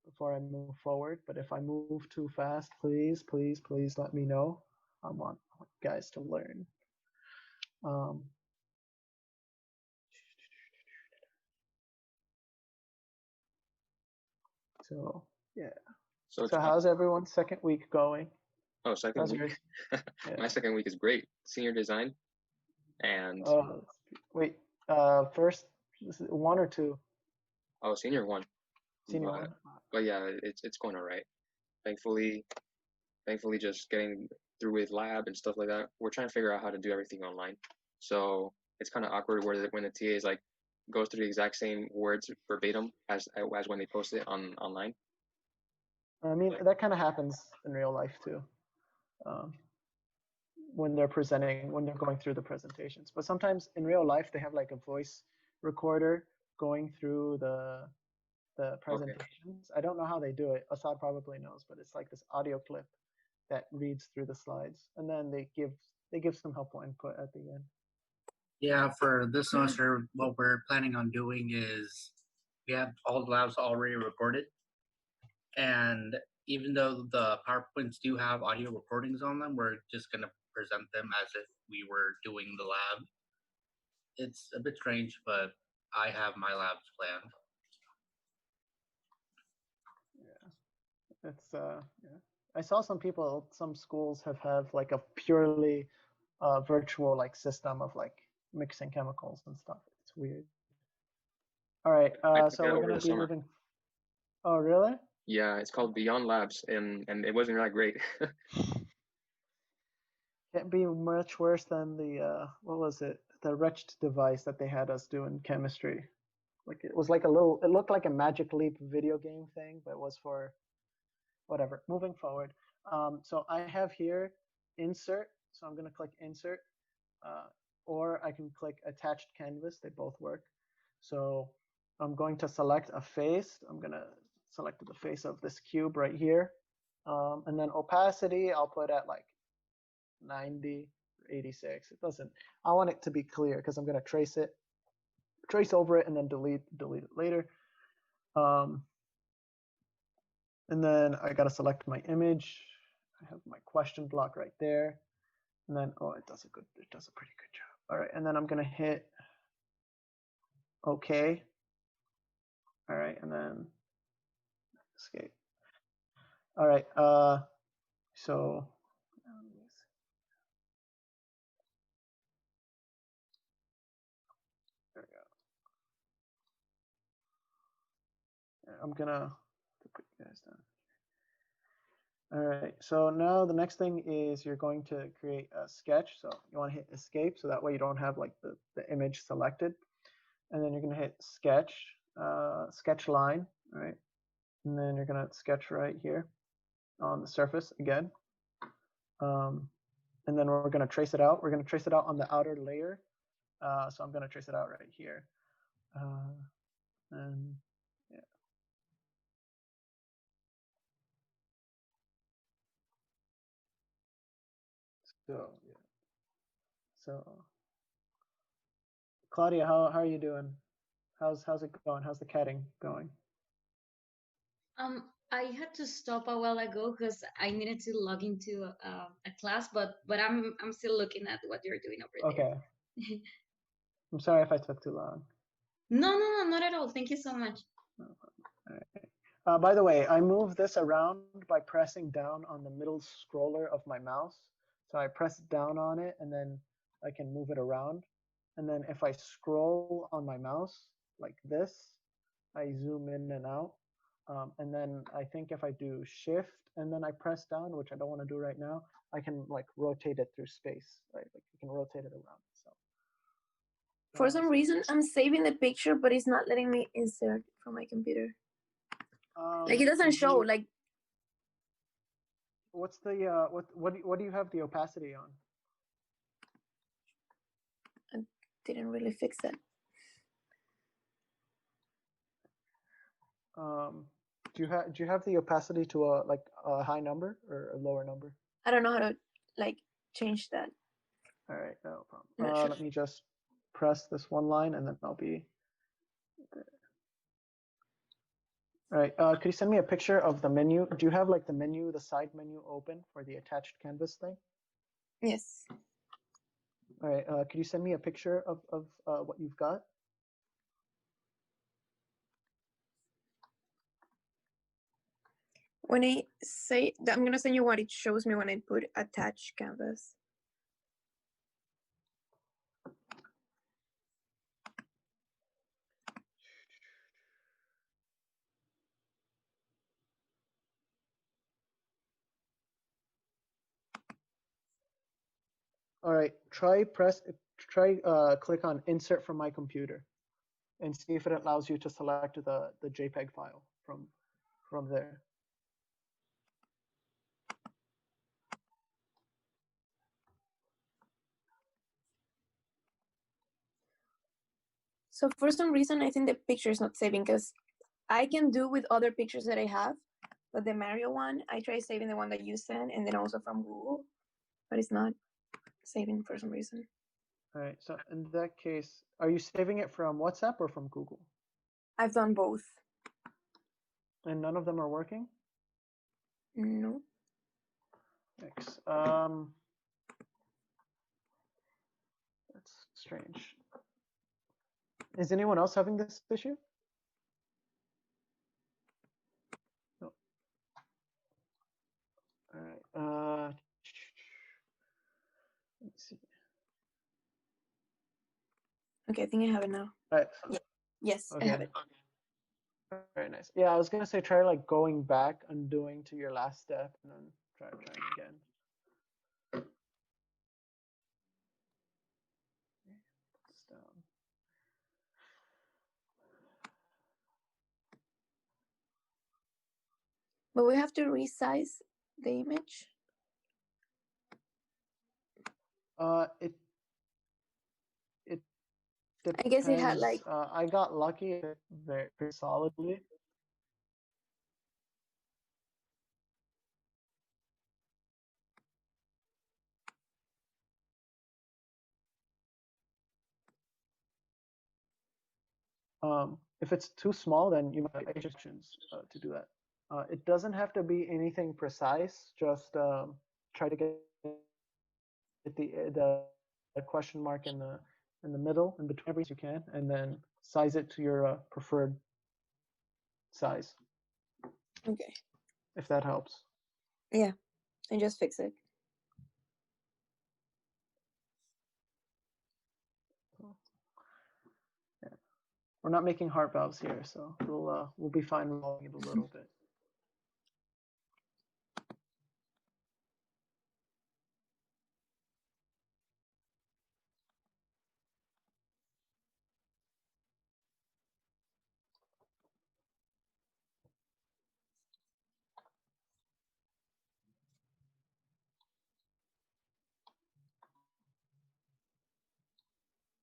before I move forward. But if I move too fast, please, please, please let me know. I want you guys to learn. So yeah. So how's everyone's second week going? Oh, second How's week. yours? Yeah. My second week is great. Senior design, and wait. First, 1 or 2? oh, senior 1. Senior 1. But yeah, it's going all right. Thankfully, just getting through with lab and stuff like that. We're trying to figure out how to do everything online. So it's kind of awkward when the TA is like goes through the exact same words verbatim as when they post it online. I mean, that kind of happens in real life too. When they're presenting, when they're going through the presentations. But sometimes in real life, they have like a voice recorder going through the presentations. Okay. I don't know how they do it. Assad probably knows, but it's like this audio clip that reads through the slides, and then they give some helpful input at the end. Yeah, for this semester, what we're planning on doing is we have all the labs already recorded, and even though the PowerPoints do have audio recordings on them, we're just going to present them as if we were doing the lab. It's a bit strange, but I have my labs planned. Yeah, it's yeah. I saw some schools have like a purely virtual like system of like mixing chemicals and stuff. It's weird. All right, so we're gonna be moving. Oh, really? Yeah, it's called Beyond Labs, and it wasn't that great. Can't be much worse than the what was it? The wretched device that they had us do in chemistry. Like it was like it looked like a Magic Leap video game thing, but it was for whatever. Moving forward. So I have here insert. So I'm gonna click insert, or I can click attached canvas. They both work. So I'm going to select a face. I'm gonna select the face of this cube right here. And then opacity, I'll put at like 90, 86. It doesn't, I want it to be clear because I'm gonna trace over it and then delete it later. And then I gotta select my image. I have my question block right there. And then, oh, it does a pretty good job. All right, and then I'm gonna hit OK. All right, and then escape. All right, so there we go. I'm gonna put you guys down. All right, so now the next thing is you're going to create a sketch. So you want to hit escape, so that way you don't have like the image selected. And then you're gonna hit sketch, sketch line, all right? And then you're gonna sketch right here on the surface again. And then we're gonna trace it out. We're gonna trace it out on the outer layer. So I'm gonna trace it out right here. And yeah. So yeah. So Claudia, how are you doing? How's it going? How's the catting going? I had to stop a while ago because I needed to log into a class, but I'm still looking at what you're doing over there. Okay. I'm sorry if I took too long. No, not at all. Thank you so much. No problem. All right. By the way, I move this around by pressing down on the middle scroller of my mouse. So I press down on it, and then I can move it around. And then if I scroll on my mouse like this, I zoom in and out. And then I think if I do shift and then I press down, which I don't want to do right now, I can like rotate it through space, right? Like you can rotate it around. So For some reason, I'm saving the picture, but it's not letting me insert from my computer. Like it doesn't show. Like what's the what do you have the opacity on? I didn't really fix that. Do you have the opacity to a high number or a lower number? I don't know how to like change that. All right, no problem. Sure. Let me just press this one line and then I'll be there. All right, could you send me a picture of the menu? Do you have like the menu, the side menu open for the attached canvas thing? Yes. All right, could you send me a picture of what you've got? When I say that, I'm gonna send you what it shows me when I put attach canvas. All right, try click on insert from my computer and see if it allows you to select the JPEG file from there. So for some reason, I think the picture is not saving because I can do with other pictures that I have, but the Mario one, I try saving the one that you sent and then also from Google, but it's not saving for some reason. All right, so in that case, are you saving it from WhatsApp or from Google? I've done both. And none of them are working? No. Thanks. That's strange. Is anyone else having this issue? No. All right. Let's see. Okay, I think I have it now. All right. Yeah. Yes, Okay. I have it. Very nice. Yeah, I was gonna say try like going back, undoing to your last step, and then trying again. Put this down. But we have to resize the image. It depends. I guess it had like I got lucky very solidly. If it's too small, then you might have options to do that. It doesn't have to be anything precise. Just try to get the question mark in the middle, in between every you can, and then size it to your preferred size. okay. If that helps. Yeah, and just fix it. Yeah. We're not making heart valves here, so we'll be fine rolling it a little bit.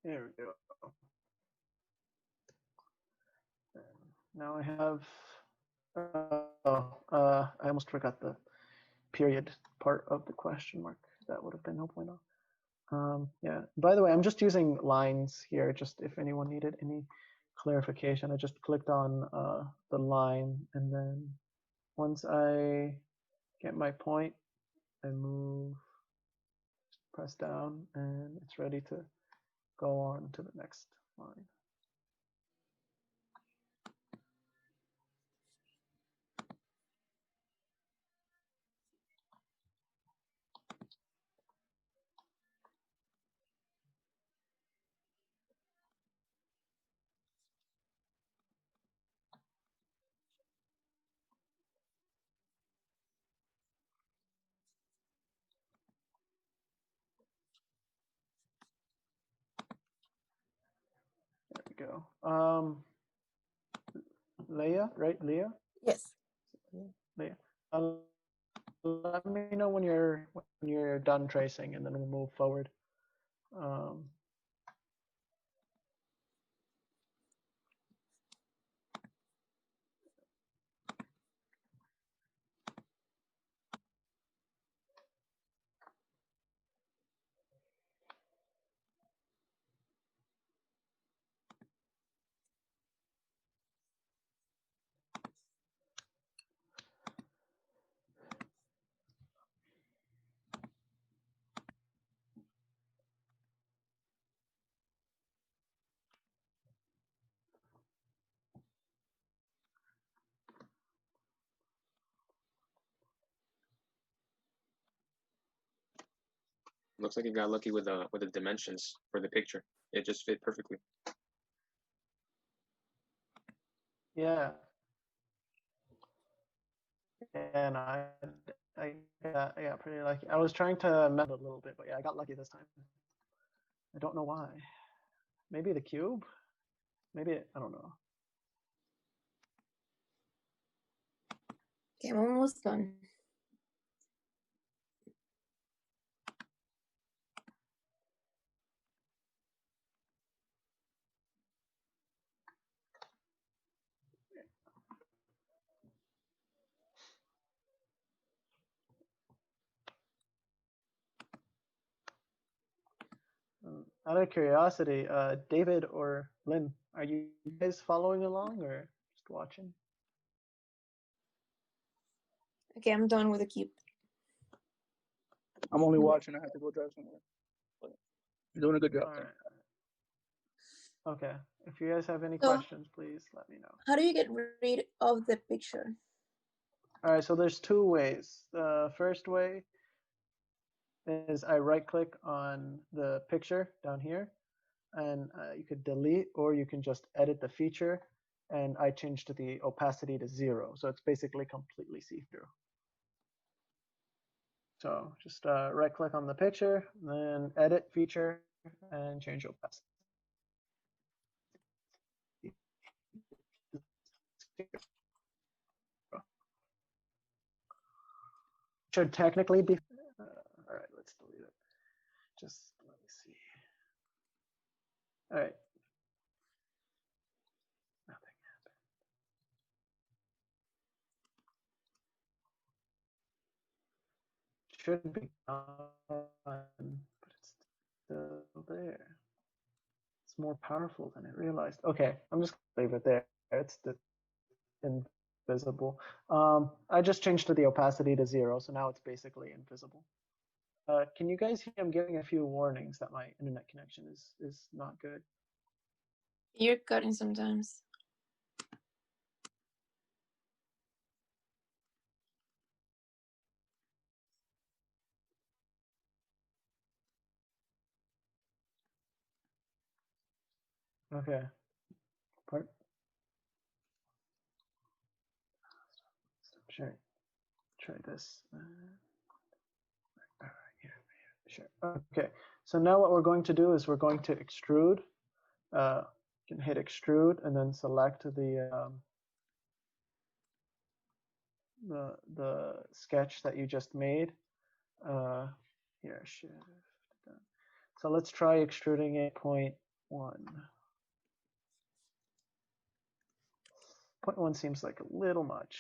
There we go. Now I have, I almost forgot the period part of the question mark. That would have been no point. Yeah, by the way, I'm just using lines here, just if anyone needed any clarification. I just clicked on the line, and then once I get my point, I move, press down, and it's ready to go on to the next line. go. Leah, right? Leah? Yes. Leah. Let me know when you're done tracing, and then we'll move forward. Looks like you got lucky with the dimensions for the picture. It just fit perfectly. Yeah. And I got pretty lucky. I was trying to mend a little bit, but yeah, I got lucky this time. I don't know why. Maybe the cube? Maybe, I don't know. Okay, I'm almost done. Out of curiosity, David or Lynn, are you guys following along or just watching? Okay, I'm done with the cube. I'm only watching. I have to go drive somewhere. But you're doing a good job. All right. Okay. If you guys have any So- questions, please let me know. How do you get rid of the picture? All right, so there's two ways. The first way is I right-click on the picture down here, and you could delete, or you can just edit the feature, and I changed the opacity to 0, so it's basically completely see-through. So just right-click on the picture, then edit feature, and change opacity. Should technically be. All right, let's delete it. Just let me see. All right. Nothing happened. Should be gone, but it's still there. It's more powerful than I realized. Okay, I'm just gonna leave it there. It's invisible. I just changed the opacity to 0, so now it's basically invisible. Can you guys hear? I'm giving a few warnings that my internet connection is not good. You're cutting sometimes. Okay. Part. Sure. Try this. All right, here. Sure. Okay. So now what we're going to do is we're going to extrude. You can hit extrude and then select the sketch that you just made. Here, shift. So let's try extruding it 0.1. 0.1 seems like a little much.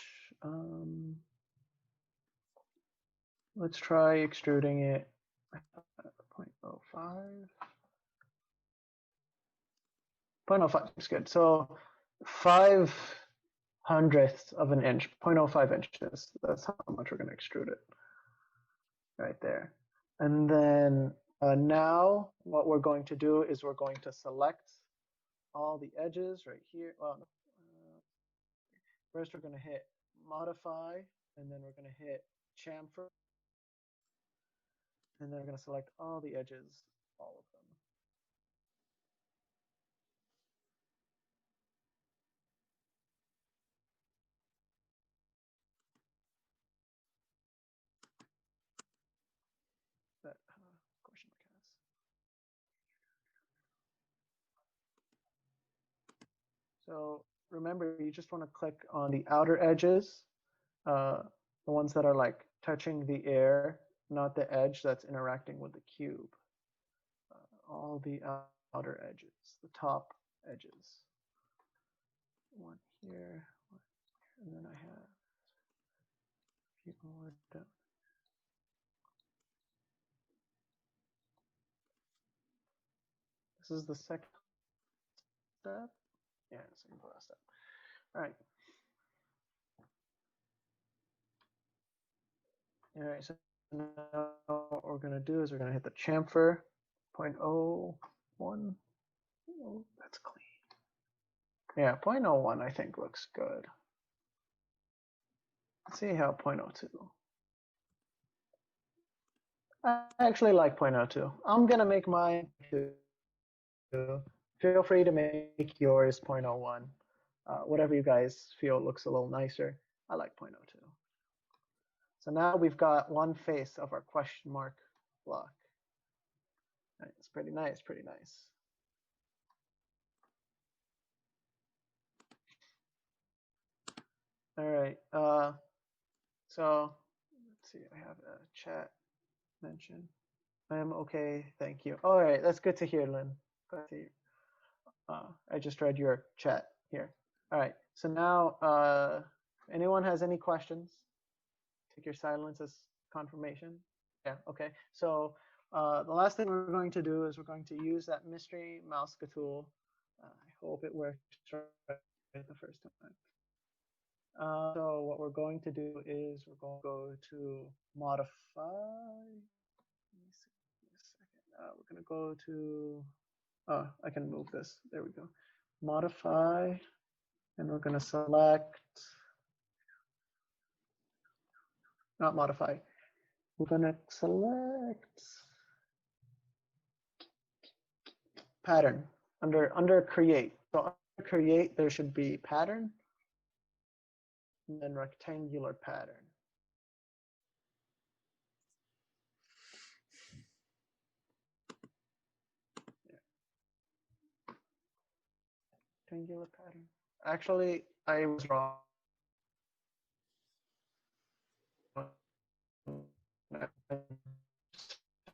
Let's try extruding it 0.05. 0.05 is good. So 5/100th of an inch, 0.05 inches. That's how much we're going to extrude it. Right there. And then now what we're going to do is we're going to select all the edges right here. Well, first we're going to hit modify, and then we're going to hit chamfer. And then we're going to select all the edges, all of them. That question mark has. So remember, you just want to click on the outer edges, the ones that are like touching the air, not the edge that's interacting with the cube. All the outer edges, the top edges. One here, and then I have a few more down. This is the second step. Yeah, second to last step. All right. All right, so now what we're going to do is we're going to hit the chamfer 0.01. Oh, that's clean. Yeah, 0.01 I think looks good. Let's see how 0.02. I actually like 0.02. I'm going to make mine 2. Feel free to make yours 0.01. Whatever you guys feel looks a little nicer. I like 0.02. So now we've got one face of our question mark block. Right, it's pretty nice, pretty nice. All right, so let's see, I have a chat mention. I am okay, thank you. All right, that's good to hear, Lynn. Good to hear. I just read your chat here. All right, so now, if anyone has any questions, take your silence as confirmation. Yeah, okay. So the last thing we're going to do is we're going to use that mystery mouse tool. I hope it works right the first time. So what we're going to do is we're going to go to modify. Let me see a second. We're going to go to, oh, I can move this. There we go. Modify, and we're going to select, not modify. We're going to select pattern under create. So under create, there should be pattern and then rectangular pattern. Yeah. Rectangular pattern. Actually, I was wrong.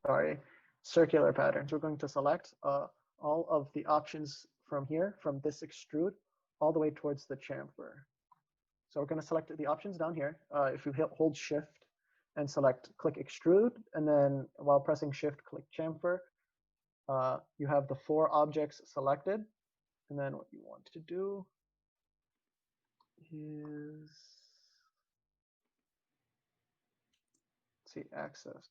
Sorry, circular patterns. We're going to select all of the options from here, from this extrude, all the way towards the chamfer. So we're going to select the options down here. If you hold shift and select click extrude, and then while pressing shift, click chamfer, you have the 4 objects selected. And then what you want to do is, let's see, access.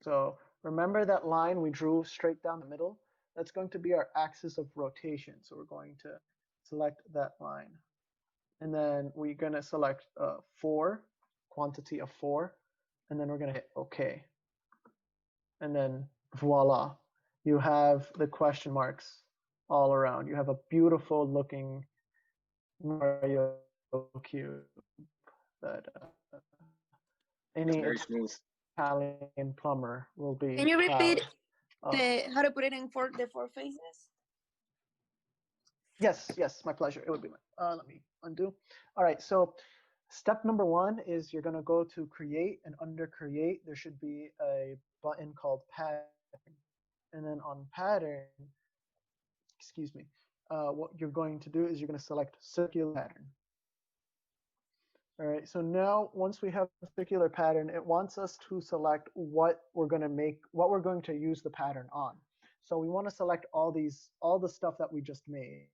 So remember that line we drew straight down the middle? That's going to be our axis of rotation. So we're going to select that line. And then we're going to select 4, quantity of 4. And then we're going to hit OK. And then voila, you have the question marks all around. You have a beautiful looking Mario cube that any Very smooth. Italian plumber will be. Can you repeat proud. how to put it in the 4 phases? Yes, yes, my pleasure. It would be my, let me undo. All right, so step number 1 is you're going to go to create, and under create, there should be a button called pattern. And then on pattern, excuse me, what you're going to do is you're going to select circular pattern. All right, so now once we have the circular pattern, it wants us to select what we're going to make, what we're going to use the pattern on. So we want to select all the stuff that we just made.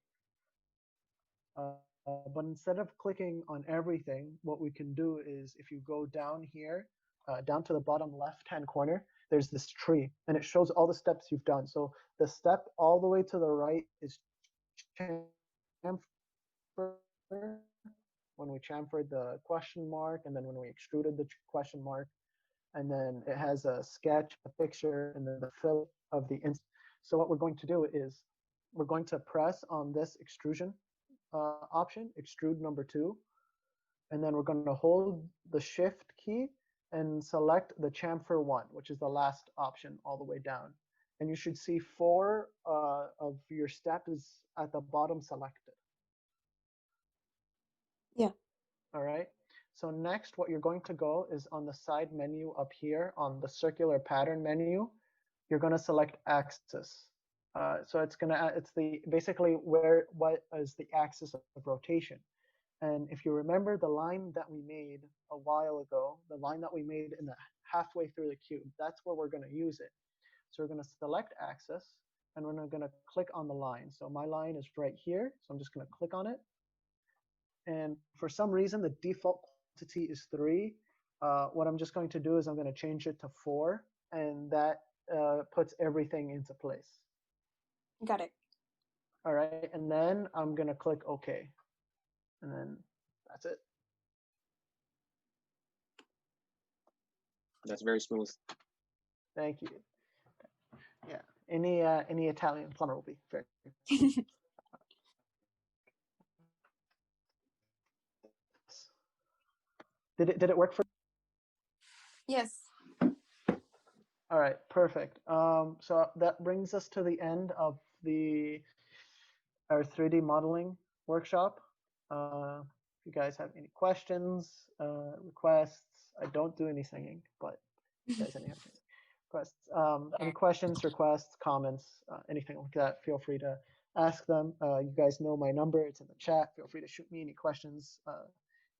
But instead of clicking on everything, what we can do is if you go down here, down to the bottom left-hand corner, there's this tree, and it shows all the steps you've done. So the step all the way to the right is chamfer, when we chamfered the question mark, and then when we extruded the question mark, and then it has a sketch, a picture, and then the fill of the instant. So what we're going to do is we're going to press on this extrusion option, extrude number 2, and then we're going to hold the shift key and select the chamfer 1, which is the last option all the way down. and you should see 4 of your steps at the bottom selected. Yeah. All right. So next, what you're going to go is on the side menu up here on the circular pattern menu, you're going to select axis. So it's basically what is the axis of rotation. And if you remember the line that we made a while ago, the line that we made in the halfway through the cube, that's where we're going to use it. So we're going to select axis, and we're going to click on the line. So my line is right here, so I'm just going to click on it. And for some reason, the default quantity is 3. What I'm just going to do is I'm going to change it to 4, and that puts everything into place. Got it. All right, and then I'm going to click OK. And then that's it. That's very smooth. Thank you. Yeah, any Italian plumber will be very. Did it work for? Yes. All right, perfect. So that brings us to the end of our 3D modeling workshop. If you guys have any questions, requests, I don't do any singing, but if you guys have any requests, any questions, requests, comments, anything like that, feel free to ask them. You guys know my number, it's in the chat. Feel free to shoot me any questions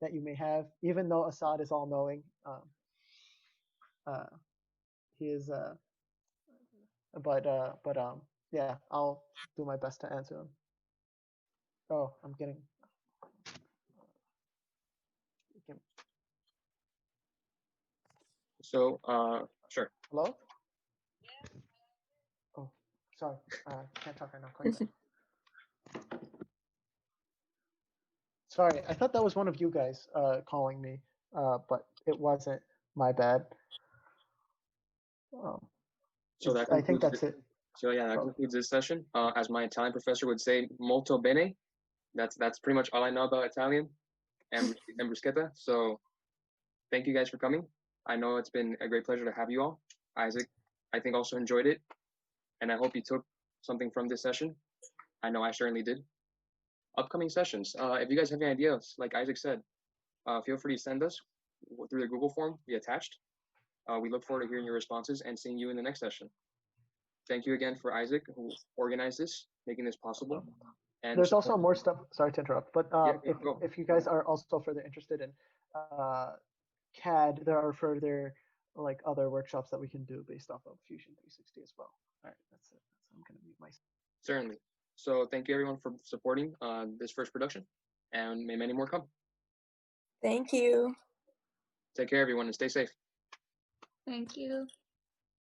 that you may have, even though Assad is all knowing. He is, yeah, I'll do my best to answer them. Oh, I'm getting. So, sure. Hello? Oh, sorry. Can't talk right now. Call you back. Sorry, I thought that was one of you guys calling me, but it wasn't. My bad. So that I think that's it. So yeah, that concludes this session. As my Italian professor would say, molto bene. That's pretty much all I know about Italian and bruschetta. So thank you guys for coming. I know it's been a great pleasure to have you all. Isaac, I think also enjoyed it, and I hope you took something from this session. I know I certainly did. Upcoming sessions. If you guys have any ideas, like Isaac said, feel free to send us through the Google form we attached. We look forward to hearing your responses and seeing you in the next session. Thank you again for Isaac, who organized this, making this possible. And there's also more stuff. Sorry to interrupt, but yeah, if you guys are also further interested in CAD, there are further like other workshops that we can do based off of Fusion 360 as well. All right, that's it. So I'm going to mute myself. Certainly. So thank you everyone for supporting this first production, and may many more come. Thank you. Take care, everyone, and stay safe. Thank you.